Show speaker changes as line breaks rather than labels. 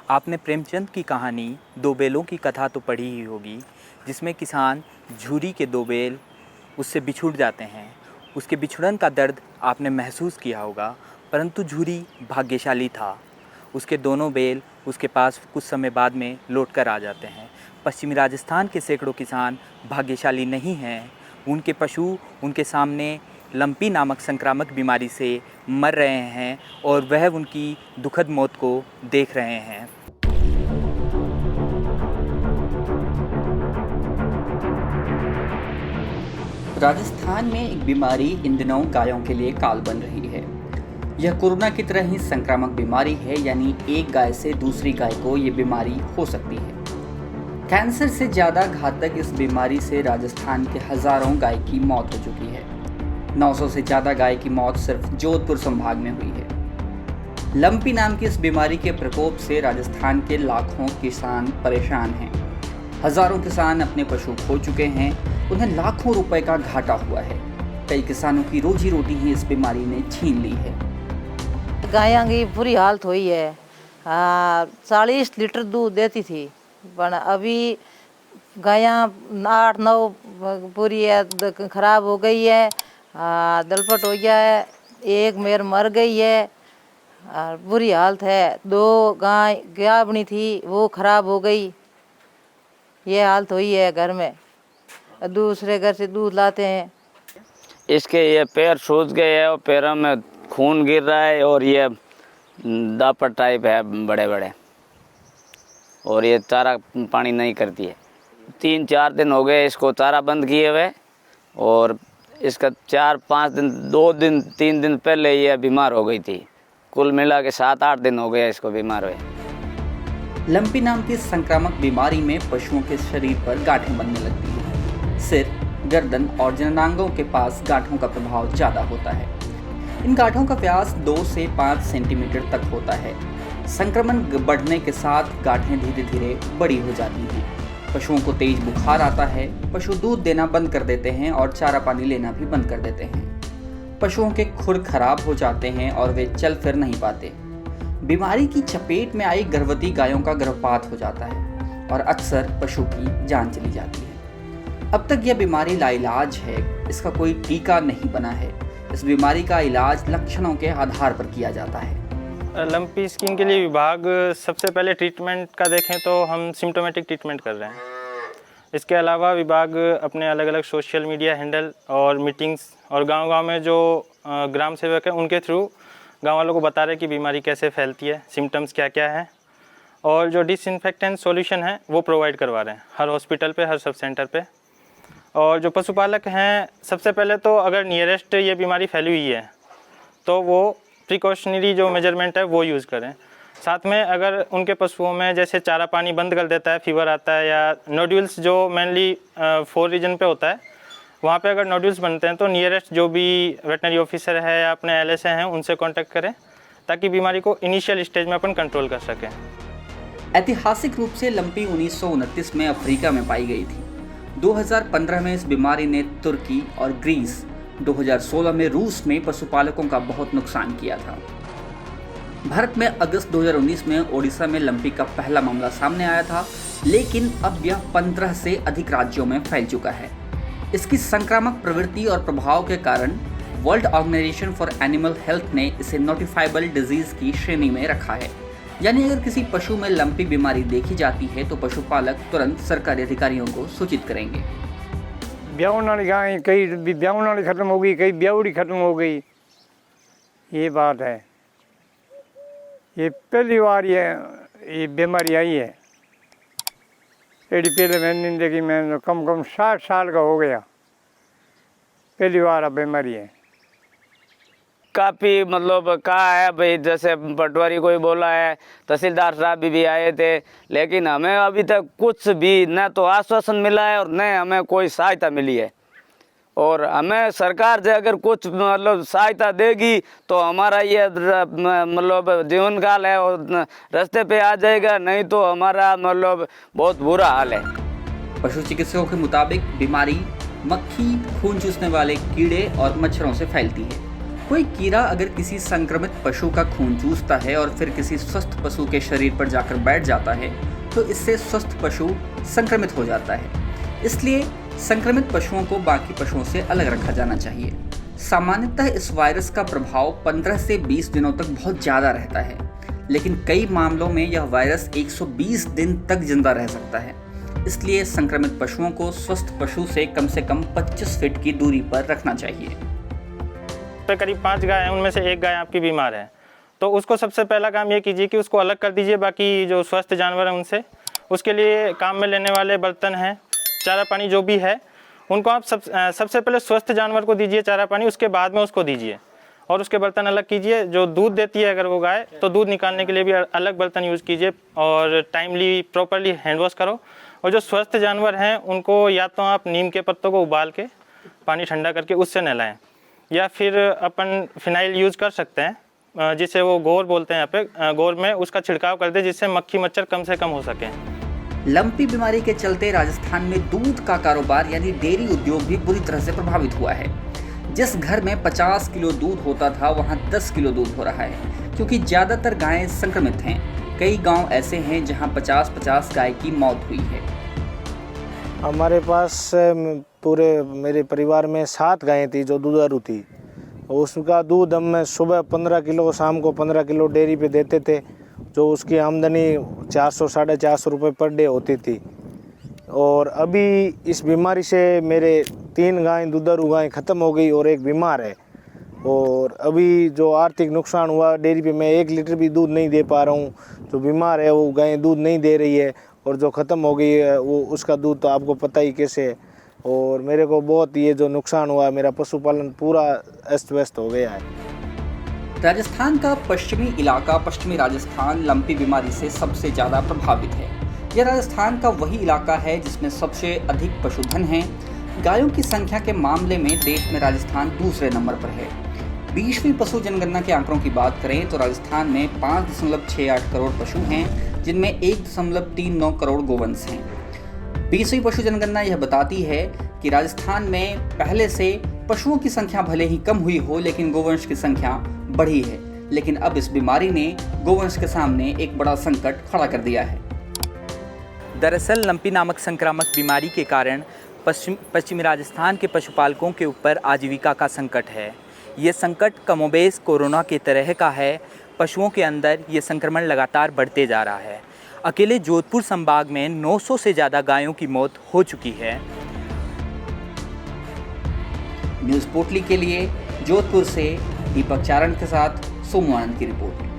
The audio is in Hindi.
आपने प्रेमचंद की कहानी दो बैलों की कथा तो पढ़ी ही होगी, जिसमें किसान झुरी के दो बैल उससे बिछुड़ जाते हैं। उसके बिछुड़न का दर्द आपने महसूस किया होगा, परंतु झुरी भाग्यशाली था। उसके दोनों बैल उसके पास कुछ समय बाद में लौट कर आ जाते हैं। पश्चिमी राजस्थान के सैकड़ों किसान भाग्यशाली नहीं हैं। उनके पशु उनके सामने लंपी नामक संक्रामक बीमारी से मर रहे हैं और वह उनकी दुखद मौत को देख रहे हैं। राजस्थान में एक बीमारी इन दिनों गायों के लिए काल बन रही है। यह कोरोना की तरह ही संक्रामक बीमारी है, यानी एक गाय से दूसरी गाय को ये बीमारी हो सकती है। कैंसर से ज़्यादा घातक इस बीमारी से राजस्थान के हज़ारों गाय की मौत हो चुकी है। 900 से ज़्यादा गाय की मौत सिर्फ जोधपुर संभाग में हुई है। लंपी नाम की इस बीमारी के प्रकोप से राजस्थान के लाखों किसान परेशान हैं। हज़ारों किसान अपने पशु खो चुके हैं। उन्हें लाखों रुपए का घाटा हुआ है। कई किसानों की रोजी रोटी ही इस बीमारी ने छीन ली है।
गायों की बुरी हालत हुई है। 40 लीटर दूध देती थी, पर अभी गायां 8-9 पूरी खराब हो गई है। दलपट हो गया है। एक मेर मर गई है। बुरी हालत है। 2 गाय गाभनी थी, वो खराब हो गई। ये हालत हुई है घर में। दूसरे घर से दूध लाते हैं।
इसके ये पैर सूज गए हैं और पैरों में खून गिर रहा है और ये दापट टाइप है बड़े बड़े, और ये चारा पानी नहीं करती है। 3-4 दिन हो गए इसको चारा बंद किए हुए, और इसका 4-5 दिन 2-3 दिन पहले ये बीमार हो गई थी। कुल मिला के 7-8 दिन हो गए इसको बीमार हुए।
लंपी नाम की संक्रामक बीमारी में पशुओं के शरीर पर गांठें बनने लगती हैं। सिर, गर्दन और जननांगों के पास गांठों का प्रभाव ज़्यादा होता है। इन गांठों का व्यास 2 से 5 सेंटीमीटर तक होता है। संक्रमण बढ़ने के साथ गांठें धीरे धीरे बड़ी हो जाती हैं। पशुओं को तेज बुखार आता है। पशु दूध देना बंद कर देते हैं और चारा पानी लेना भी बंद कर देते हैं। पशुओं के खुर खराब हो जाते हैं और वे चल फिर नहीं पाते। बीमारी की चपेट में आई गर्भवती गायों का गर्भपात हो जाता है और अक्सर पशु की जान चली जाती है। अब तक यह बीमारी लाइलाज है। इसका कोई टीका नहीं बना है। इस बीमारी का इलाज लक्षणों के आधार पर किया जाता है।
लंपी स्किन के लिए विभाग सबसे पहले ट्रीटमेंट का देखें तो हम सिम्टोमेटिक ट्रीटमेंट कर रहे हैं। इसके अलावा विभाग अपने अलग अलग सोशल मीडिया हैंडल और मीटिंग्स और गांव-गांव में जो ग्राम सेवक हैं उनके थ्रू गांव वालों को बता रहे हैं कि बीमारी कैसे फैलती है, सिम्टम्स क्या क्या हैं, और जो डिसइंफेक्टेंट सॉल्यूशन है वो प्रोवाइड करवा रहे हैं हर हॉस्पिटल पे, हर सब सेंटर पे। और जो पशुपालक हैं, सबसे पहले तो अगर नियरेस्ट ये बीमारी फैली हुई है तो वो प्रिकॉशनरी जो मेजरमेंट है वो यूज़ करें। साथ में अगर उनके पशुओं में जैसे चारा पानी बंद कर देता है, फीवर आता है, या नोड्यूल्स जो मेनली 4 रीजन पे होता है, वहाँ पे अगर नोड्यूल्स बनते हैं तो नियरेस्ट जो भी वेटनरी ऑफिसर है या अपने LSA हैं उनसे कांटेक्ट करें, ताकि बीमारी को इनिशियल स्टेज में अपन कंट्रोल कर सकें।
ऐतिहासिक रूप से लंपी 1929 में अफ्रीका में पाई गई थी। 2015 में इस बीमारी ने तुर्की और ग्रीस, 2016 में रूस में पशुपालकों का बहुत नुकसान किया था। भारत में अगस्त 2019 में ओडिशा में लंपी का पहला मामला सामने आया था, लेकिन अब यह 15 से अधिक राज्यों में फैल चुका है। इसकी संक्रामक प्रवृत्ति और प्रभाव के कारण world organisation for animal health ने इसे नोटिफाइबल डिजीज की श्रेणी में रखा है। यानी अगर किसी पशु में लंपी बीमारी देखी जाती है तो पशुपालक तुरंत सरकारी अधिकारियों को सूचित करेंगे।
ब्याहने वाली गाय कई ब्याहने वाली खत्म हो गई, कई ब्याहुड़ी खत्म हो गई। ये बात है। ये पहली बार ये बीमारी आई है। एडी पहले मैंने जिंदगी में कम 60 साल का हो गया, पहली बार अब बीमारी है।
काफ़ी मतलब कहा है भाई, जैसे पटवारी कोई बोला है, तहसीलदार साहब भी आए थे, लेकिन हमें अभी तक कुछ भी न तो आश्वासन मिला है और न हमें कोई सहायता मिली है। और हमें सरकार से अगर कुछ मतलब सहायता देगी तो हमारा ये मतलब जीवन काल है और रास्ते पे आ जाएगा, नहीं तो हमारा मतलब बहुत बुरा हाल है।
पशु चिकित्सकों के मुताबिक बीमारी मक्खी, खून चूसने वाले कीड़े और मच्छरों से फैलती है। कोई कीड़ा अगर किसी संक्रमित पशु का खून चूसता है और फिर किसी स्वस्थ पशु के शरीर पर जाकर बैठ जाता है तो इससे स्वस्थ पशु संक्रमित हो जाता है। इसलिए संक्रमित पशुओं को बाकी पशुओं से अलग रखा जाना चाहिए। सामान्यतः इस वायरस का प्रभाव 15 से 20 दिनों तक बहुत ज़्यादा रहता है, लेकिन कई मामलों में यह वायरस 120 दिन तक जिंदा रह सकता है। इसलिए संक्रमित पशुओं को स्वस्थ पशु से कम 25 फीट की दूरी पर रखना चाहिए।
पे करीब 5 गाय हैं, उनमें से एक गाय आपकी बीमार है, तो उसको सबसे पहला काम ये कीजिए कि उसको अलग कर दीजिए बाकी जो स्वस्थ जानवर हैं उनसे। उसके लिए काम में लेने वाले बर्तन हैं, चारा पानी जो भी है उनको आप सबसे पहले स्वस्थ जानवर को दीजिए चारा पानी, उसके बाद में उसको दीजिए और उसके बर्तन अलग कीजिए। जो दूध देती है अगर वो गाय, तो दूध निकालने के लिए भी अलग बर्तन यूज़ कीजिए और टाइमली प्रॉपरली हैंड वॉश करो। और जो स्वस्थ जानवर हैं उनको या तो आप नीम के पत्तों को उबाल के पानी ठंडा करके उससे नहलाएं, या फिर अपन फिनाइल यूज़ कर सकते हैं जिसे वो गोर बोलते हैं यहाँ पे, गोर में उसका छिड़काव कर दे जिससे मक्खी मच्छर कम से कम हो सकें।
लंपी बीमारी के चलते राजस्थान में दूध का कारोबार यानी डेयरी उद्योग भी बुरी तरह से प्रभावित हुआ है। जिस घर में 50 किलो दूध होता था वहाँ 10 किलो दूध हो रहा है, क्योंकि ज़्यादातर गायें संक्रमित हैं। कई गांव ऐसे हैं जहां 50-50 गाय की मौत हुई है।
हमारे पास पूरे मेरे परिवार में 7 गायें थी जो दुधारू थी। उसका दूध हम सुबह 15 किलो, शाम को 15 किलो डेयरी पे देते थे, जो उसकी आमदनी 400-450 रुपये पर डे होती थी। और अभी इस बीमारी से मेरे 3 गायें दुधारू गायें ख़त्म हो गई और एक बीमार है। और अभी जो आर्थिक नुकसान हुआ डेयरी पे, मैं 1 लीटर भी दूध नहीं दे पा रहा हूँ। जो बीमार है वो गायें दूध नहीं दे रही है, और जो ख़त्म हो गई है वो उसका दूध तो आपको पता ही कैसे है। और मेरे को बहुत ये जो नुकसान हुआ, मेरा पशुपालन पूरा अस्त व्यस्त हो गया है।
राजस्थान का पश्चिमी इलाका, पश्चिमी राजस्थान लंपी बीमारी से सबसे ज़्यादा प्रभावित है। यह राजस्थान का वही इलाका है जिसमें सबसे अधिक पशुधन हैं। गायों की संख्या के मामले में देश में राजस्थान दूसरे नंबर पर है। 20वीं पशु जनगणना के आंकड़ों की बात करें तो राजस्थान में 5.68 करोड़ पशु हैं, जिनमें 1.39 करोड़ गोवंश हैं। 20वीं पशु जनगणना यह बताती है कि राजस्थान में पहले से पशुओं की संख्या भले ही कम हुई हो, लेकिन गोवंश की संख्या बढ़ी है। लेकिन अब इस बीमारी ने गोवंश के सामने एक बड़ा संकट खड़ा कर दिया है। दरअसल लंपी नामक संक्रामक बीमारी के कारण पश्चिमी राजस्थान के पशुपालकों के ऊपर आजीविका का संकट है। ये संकट कमोबेश कोरोना के तरह का है। पशुओं के अंदर ये संक्रमण लगातार बढ़ते जा रहा है। अकेले जोधपुर संभाग में 900 से ज़्यादा गायों की मौत हो चुकी है। न्यूज़ पोटली के लिए जोधपुर से दीपक चारण के साथ सोमू आनंद की रिपोर्ट।